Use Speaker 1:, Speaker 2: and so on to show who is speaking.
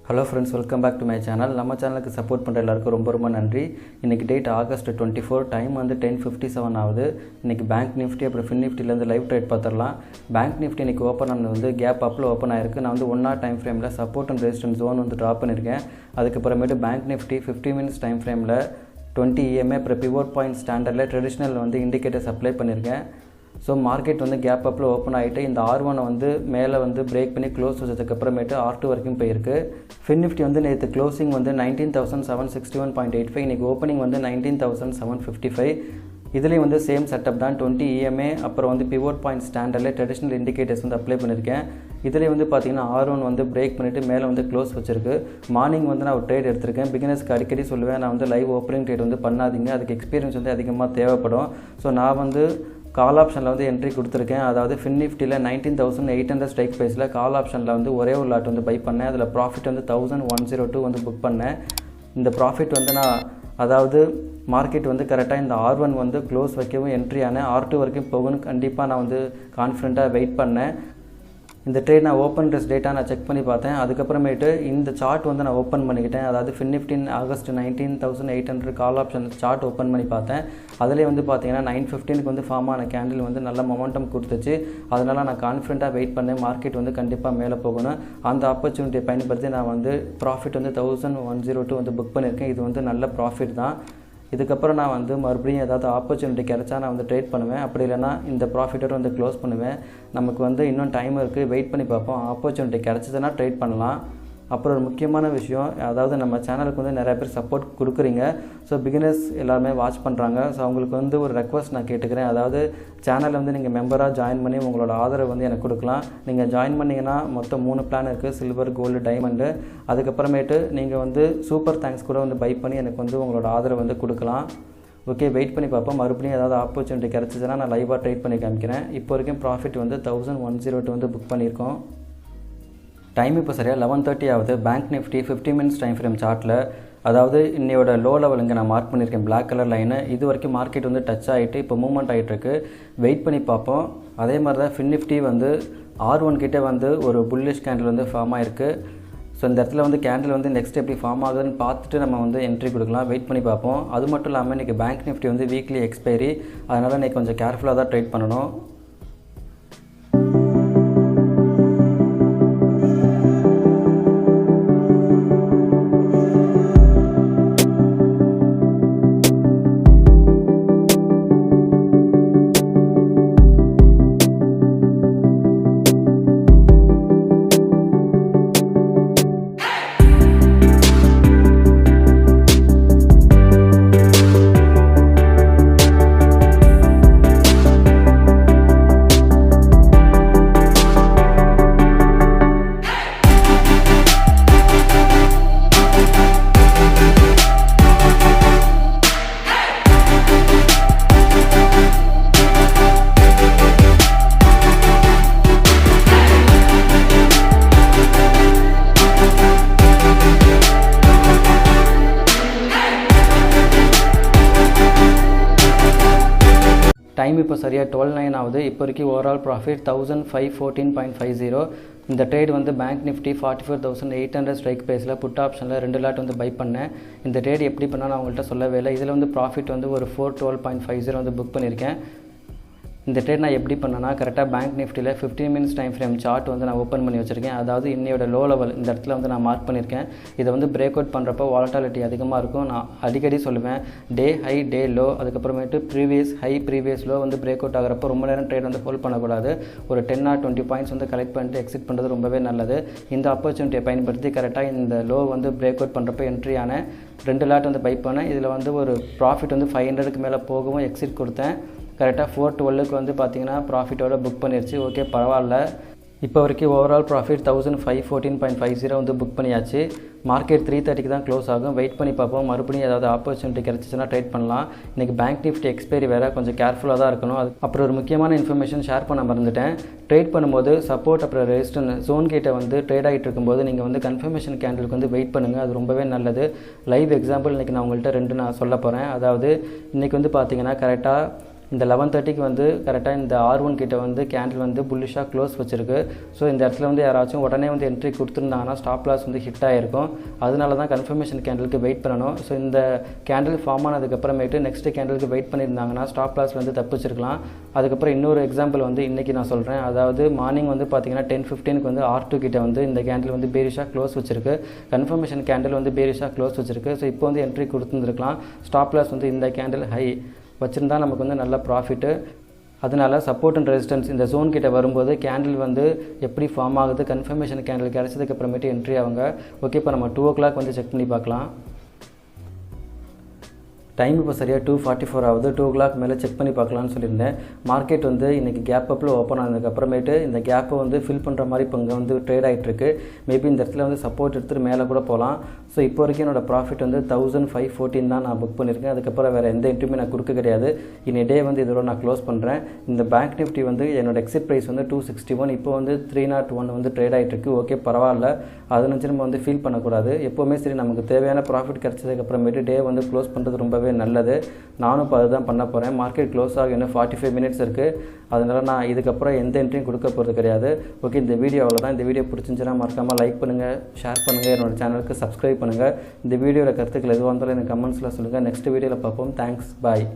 Speaker 1: Hello friends, welcome back to my channel. நம்ம சேனலுக்கு support பண்ணுற எல்லாருக்கும் ரொம்ப நன்றி. இன்னைக்கு டேட் ஆகஸ்ட் 24, டைம் வந்து 10:57 ஆகுது. இன்னைக்கு பேங்க் நிஃப்டி அப்புறம் ஃபின் நிஃப்டிலேருந்து லைவ் ட்ரேட் பார்த்துடலாம். பேங்க் நிஃப்டி இன்னைக்கு ஓப்பன் ஆனது வந்து கேப் அப்பில் ஓப்பன் ஆயிருக்கு. நான் வந்து 1 hour டைம் ஃப்ரேமில் சப்போர்ட் அண்ட் ரெசிஸ்டன்ஸ் ஜோன் வந்து ட்ராப் பண்ணியிருக்கேன். அதுக்கப்புறமேட்டு பேங்க் நிஃப்டி 50 minutes டைம் ஃப்ரேமில் 20 EMA அப்புறம் பிவோட் பாயிண்ட் ஸ்டாண்டர்டில் ட்ரெடிஷ்னல் வந்து இண்டிகேட்டர்ஸ் அப்ளை பண்ணியிருக்கேன். ஸோ மார்க்கெட் வந்து கேப் அப்பில் ஓப்பன் ஆகிட்டு இந்த R1 வந்து மேலே வந்து பிரேக் பண்ணி க்ளோஸ் வச்சதுக்கப்புறமேட்டு R2 வரைக்கும் போயிருக்கு. ஃபின் நிஃப்டி வந்து நேற்று க்ளோசிங் வந்து 19,761.85, இன்றைக்கி ஓப்பனிங் வந்து 19,755. இதுலேயும் வந்து சேம் செட்டப் தான். 20 EMA அப்புறம் வந்து பிவோட் பாயிண்ட் ஸ்டாண்டர்டில் ட்ரெடிஷ்னல் இண்டிகேட்டர்ஸ் வந்து அப்ளை பண்ணியிருக்கேன். இதிலே வந்து பார்த்திங்கன்னா R1 வந்து பிரேக் பண்ணிவிட்டு மேலே வந்து க்ளோஸ் வச்சிருக்கு. மார்னிங் வந்து நான் ஒரு ட்ரேட் எடுத்திருக்கேன். பிகினர்ஸ்க்கு அடிக்கடி சொல்லுவேன், நான் வந்து லைவ் ஓப்பனிங் ட்ரேட் வந்து பண்ணாதீங்க, அதுக்கு எக்ஸ்பீரியன்ஸ் வந்து அதிகமாக தேவைப்படும். ஸோ நான் வந்து கால் ஆப்ஷனில் வந்து என்ட்ரி கொடுத்துருக்கேன். அதாவது ஃபின் நிஃப்டியில் 19,800 ஸ்ட்ரைக் ப்ரைஸில் கால் ஆப்ஷனில் வந்து ஒரே ஒரு லாட் வந்து பை பண்ணேன். அதில் ப்ராஃபிட் வந்து 1,102 வந்து புக் பண்ணேன். இந்த ப்ராஃபிட் வந்து நான் அதாவது மார்க்கெட் வந்து கரெக்டாக இந்த R1 வந்து க்ளோஸ் வைக்கவும் என்ட்ரி ஆனேன். R2 வரைக்கும் போகணும்னு கண்டிப்பாக நான் வந்து கான்ஃபிடென்ட்டாக வெயிட் பண்ணேன். இந்த ட்ரேட் நான் ஓப்பன் ட்ரெஸ் டேட்டா நான் செக் பண்ணி பார்த்தேன். அதுக்கப்புறமேட்டு இந்த சார்ட் வந்து நான் ஓப்பன் பண்ணிக்கிட்டேன். அதாவது Fin Nifty August 19,800 call option chart open பண்ணி பார்த்தேன். அதிலே வந்து பார்த்தீங்கன்னா 9:15 வந்து ஃபார்ம் ஆன கேண்டில் வந்து நல்ல மொமெண்டம் கொடுத்துச்சு. அதனால் நான் கான்ஃபிடென்ட்டாக வெயிட் பண்ணேன், மார்க்கெட் வந்து கண்டிப்பாக மேலே போகணும். அந்த ஆப்பர்ச்சுனிட்டியை பயன்படுத்தி நான் வந்து ப்ராஃபிட் வந்து 1,102 வந்து புக் பண்ணியிருக்கேன். இது வந்து நல்ல ப்ராஃபிட் தான். இதுக்கப்புறம் நான் வந்து மறுபடியும் ஏதாவது ஆப்பர்ச்சுனிட்டி கிடச்சா நான் வந்து ட்ரேட் பண்ணுவேன். அப்படி இல்லைனா இந்த ப்ராஃபிட்டோடு வந்து க்ளோஸ் பண்ணுவேன். நமக்கு வந்து இன்னும் டைம் இருக்குது, வெயிட் பண்ணி பார்ப்போம். ஆப்பர்ச்சுனிட்டி கிடச்சிதுன்னா ட்ரேட் பண்ணலாம். அப்புறம் ஒரு முக்கியமான விஷயம், அதாவது நம்ம சேனலுக்கு வந்து நிறைய பேர் சப்போர்ட் கொடுக்குறீங்க. ஸோ பிகினர்ஸ் எல்லாருமே வாட்ச் பண்ணுறாங்க. ஸோ அவங்களுக்கு வந்து ஒரு ரெக்வஸ்ட் நான் கேட்டுக்கிறேன். அதாவது சேனலில் வந்து நீங்கள் மெம்பராக ஜாயின் பண்ணி உங்களோட ஆதரவு வந்து எனக்கு கொடுக்கலாம். நீங்கள் ஜாயின் பண்ணிங்கன்னா மொத்தம் 3 பிளான் இருக்குது, சில்வர், கோல்டு, டைமண்டு. அதுக்கப்புறமேட்டு நீங்கள் வந்து சூப்பர் தேங்க்ஸ் கூட வந்து பை பண்ணி எனக்கு வந்து உங்களோட ஆதரவு வந்து கொடுக்கலாம். ஓகே, வெயிட் பண்ணி பார்ப்போம். மறுபடியும் ஏதாவது ஆப்பர்ச்சுனிட்டி கிடச்சிச்சுன்னா நான் லைவாக ட்ரேட் பண்ணி காமிக்கிறேன். இப்போ வரைக்கும் ப்ராஃபிட் வந்து 1,102 வந்து புக் பண்ணியிருக்கோம். டைம் இப்போ சரியாக 11:30 ஆகுது. Bank Nifty 50 minutes time frame சார்ட்டில் அதாவது இன்னையோட லோ லெவல் இங்கே நான் மார்க் பண்ணியிருக்கேன், பிளாக் கலர் லைனு. இது வரைக்கும் மார்க்கெட் வந்து டச் ஆகிட்டு இப்போ மூவ்மெண்ட் ஆகிட்டுருக்கு. வெயிட் பண்ணி பார்ப்போம். அதே மாதிரி தான் ஃபின் நிஃப்டி வந்து R1 கிட்டே வந்து ஒரு புல்லிஷ் கேண்டில் வந்து ஃபார்ம் ஆகிருக்கு. ஸோ இந்த இடத்துல வந்து கேண்டில் வந்து நெக்ஸ்ட் எப்படி ஃபார்ம் ஆகுதுன்னு பார்த்துட்டு நம்ம வந்து என்ட்ரி கொடுக்கலாம். வெயிட் பண்ணி பார்ப்போம். அது மட்டும் இல்லாமல் இன்றைக்கி பேங்க் நிஃப்டி வந்து வீக்லி எக்ஸ்பைரி, அதனால் இன்றைக்கி கொஞ்சம் கேர்ஃபுல்லாக தான் ட்ரேட் பண்ணணும். டைம் இப்போ சரியாக 12:09 ஆகுது. இப்போ வரைக்கும் ஓவரால் ப்ராஃபிட் 1,514.50. இந்த ட்ரேட் வந்து பேங்க் நிஃப்டி 44,800 ஸ்ட்ரைக் ப்ரைஸில் புட் ஆப்ஷனில் 2 லாட் வந்து பை பண்ணேன். இந்த ட்ரேட் எப்படி பண்ணால் நான் அவங்கள்ட்ட சொல்லவே இல்லை. இதில் வந்து ப்ராஃபிட் வந்து ஒரு 412.50 வந்து புக் பண்ணியிருக்கேன். இந்த ட்ரேட் நான் எப்படி பண்ணேன்னா, கரெக்டாக பேங்க் நிஃப்டியில் 15 minutes டைம் ஃப்ரேம் சார்ட் வந்து நான் ஓப்பன் பண்ணி வச்சுருக்கேன். அதாவது இன்னையோட லோ லெவல் இந்த இடத்துல வந்து நான் மார்க் பண்ணியிருக்கேன். இதை வந்து பிரேக் அவுட் பண்ணுறப்போ வாலட்டாலிட்டி அதிகமாக இருக்கும். நான் அடிக்கடி சொல்லுவேன், டே ஹை டே லோ, அதுக்கப்புறமேட்டு ப்ரீவியஸ் ஹை ப்ரீவியஸ் லோ வந்து பிரேக் அவுட் ஆகிறப்போ ரொம்ப நேரம் ட்ரேட் வந்து ஹோல்ட் பண்ணக்கூடாது. ஒரு 10 or 20 பாயிண்ட்ஸ் வந்து கலெக்ட் பண்ணிட்டு எக்ஸிட் பண்ணுறது ரொம்பவே நல்லது. இந்த ஆப்பர்ச்சுனிட்டியை பயன்படுத்தி கரெக்டாக இந்த லோ வந்து பிரேக் அவுட் பண்ணுறப்போ என்ட்ரியான 2 லாட் வந்து பை பண்ணேன். இதில் வந்து ஒரு ப்ராஃபிட் வந்து 500க்கு மேலே போகவும் எக்ஸிட் கொடுத்தேன். கரெக்டாக 412க்கு வந்து பார்த்திங்கன்னா ப்ராஃபிட்டோட புக் பண்ணிடுச்சு. ஓகே, பரவாயில்ல. இப்போ வரைக்கும் ஓவரால் ப்ராஃபிட் 1,514.50 வந்து புக் பண்ணியாச்சு. மார்க்கெட் 3:30க்கு தான் க்ளோஸ் ஆகும். வெயிட் பண்ணி பார்ப்போம். மறுபடியும் ஏதாவது ஆப்பர்ச்சுனிட்டி கிடச்சிச்சுன்னா ட்ரேட் பண்ணலாம். இன்றைக்கி பேங்க் நிஃப்டி எக்ஸ்பைரி வேறு, கொஞ்சம் கேர்ஃபுல்லாக தான் இருக்கணும். அப்புறம் ஒரு முக்கியமான இன்ஃபர்மேஷன் ஷேர் பண்ண மறந்துட்டேன். ட்ரேட் பண்ணும்போது சப்போர்ட் அப்புறம் ரெசிஸ்டன்ஸ் ஜோன் கிட்ட வந்து ட்ரேட் ஆகிட்டு இருக்கும்போது நீங்கள் வந்து கன்ஃபர்மேஷன் கேண்டிலுக்கு வந்து வெயிட் பண்ணுங்கள். அது ரொம்பவே நல்லது. லைவ் எக்ஸாம்பிள் இன்றைக்கி நான் உங்கள்கிட்ட 2 நான் சொல்ல போகிறேன். அதாவது இன்றைக்கி வந்து பார்த்திங்கன்னா கரெக்டாக இந்த 11:30க்கு வந்து கரெக்டாக இந்த R1 கிட்ட வந்து கேண்டில் வந்து புல்லிஷாக க்ளோஸ் வச்சிருக்கு. ஸோ இந்த இடத்துல வந்து யாராச்சும் உடனே வந்து என்ட்ரி கொடுத்துருந்தாங்கன்னா ஸ்டாப் லாஸ் வந்து ஹிட் ஆகிருக்கும். அதனால தான் கன்ஃபர்மேஷன் கேண்டிலுக்கு வெயிட் பண்ணணும். ஸோ இந்த கேண்டில் ஃபார்ம் ஆனதுக்கப்புறமேட்டு நெக்ஸ்ட் கேண்டிலுக்கு வெயிட் பண்ணியிருந்தாங்கன்னா ஸ்டாப் லாஸ் வந்து தப்பிச்சிருக்கலாம். அதுக்கப்புறம் இன்னொரு எக்ஸாம்பிள் வந்து இன்றைக்கி நான் சொல்கிறேன். அதாவது மார்னிங் வந்து பார்த்தீங்கன்னா 10:15க்கு வந்து R2 கிட்ட வந்து இந்த கேண்டில் வந்து பேரிஷாக க்ளோஸ் வச்சிருக்கு. கன்ஃபர்மேஷன் கேண்டில் வந்து பேரிஷாக க்ளோஸ் வச்சிருக்கு. ஸோ இப்போ வந்து என்ட்ரி கொடுத்துருந்துருக்கலாம். ஸ்டாப் லாஸ் வந்து இந்த கேண்டில் ஹை வச்சுருந்தா நமக்கு வந்து நல்ல ப்ராஃபிட்டு. அதனால சப்போர்ட் அண்ட் ரெசிஸ்டன்ஸ் இந்த ஜோன் கிட்ட வரும்போது கேண்டில் வந்து எப்படி ஃபார்ம் ஆகுது, கன்ஃபர்மேஷன் கேண்டில் கிடச்சதுக்கு அப்புறமேட்டு என்ட்ரி ஆகுங்க. ஓகே, இப்போ நம்ம 2 o'clock வந்து செக் பண்ணி பார்க்கலாம். டைம் இப்போ சரியாக 2:44 ஆகுது. 2 o'clock மேலே செக் பண்ணி பார்க்கலான்னு சொல்லியிருந்தேன். மார்க்கெட் வந்து இன்றைக்கி கேப் அப்பில் ஓப்பன் ஆனதுக்கப்புறமேட்டு இந்த கேப்பை வந்து ஃபில் பண்ணுற மாதிரி இப்போ இங்கே வந்து ட்ரேட் ஆகிட்டுருக்கு. மேபி இந்த இடத்துல வந்து சப்போர்ட் எடுத்துகிட்டு மேலே கூட போகலாம். ஸோ இப்போ வரைக்கும் என்னோடய ப்ராஃபிட் வந்து 1514 தான் நான் புக் பண்ணியிருக்கேன். அதுக்கப்புறம் வேறு எந்த என்ட்ரியுமே நான் கொடுக்க கிடையாது. இன்னைய டே வந்து இதோட நான் க்ளோஸ் பண்ணுறேன். இந்த பேங்க் நிஃப்டி வந்து என்னோட எக்ஸிட் ப்ரைஸ் வந்து 261, இப்போ வந்து 301 வந்து ட்ரேட் ஆகிட்டுருக்கு. ஓகே, பரவாயில்ல. அதை நினச்சி நம்ம வந்து ஃபீல் பண்ணக்கூடாது. எப்போவுமே சரி, நமக்கு தேவையான ப்ராஃபிட் கிடச்சதுக்கப்புறமேட்டு டே வந்து க்ளோஸ் பண்ணுறது ரொம்பவே நல்லது. நானும் இப்போ அதுதான் பண்ண போகிறேன். மார்க்கெட் க்ளோஸ் ஆக இன்னும் 45 minutes இருக்குது. அதனால் நான் இதுக்கப்புறம் எந்த என்ட்ரியும் கொடுக்க போகிறது கிடையாது. ஓகே, இந்த வீடியோ அவ்வளோதான். இந்த வீடியோ பிடிச்சிருந்துச்சுன்னா மறக்காமல் லைக் பண்ணுங்கள், ஷேர் பண்ணுங்கள், என்னோடய சேனலுக்கு சப்ஸ்கிரைப் பண்ணுங்கள். இந்த வீடியோவில் கருத்துக்கள் எதுவாக இருந்தாலும் எனக்கு கமெண்ட்ஸில் சொல்லுங்கள். நெக்ஸ்ட் வீடியோவில் பார்ப்போம். தேங்க்ஸ், பாய்.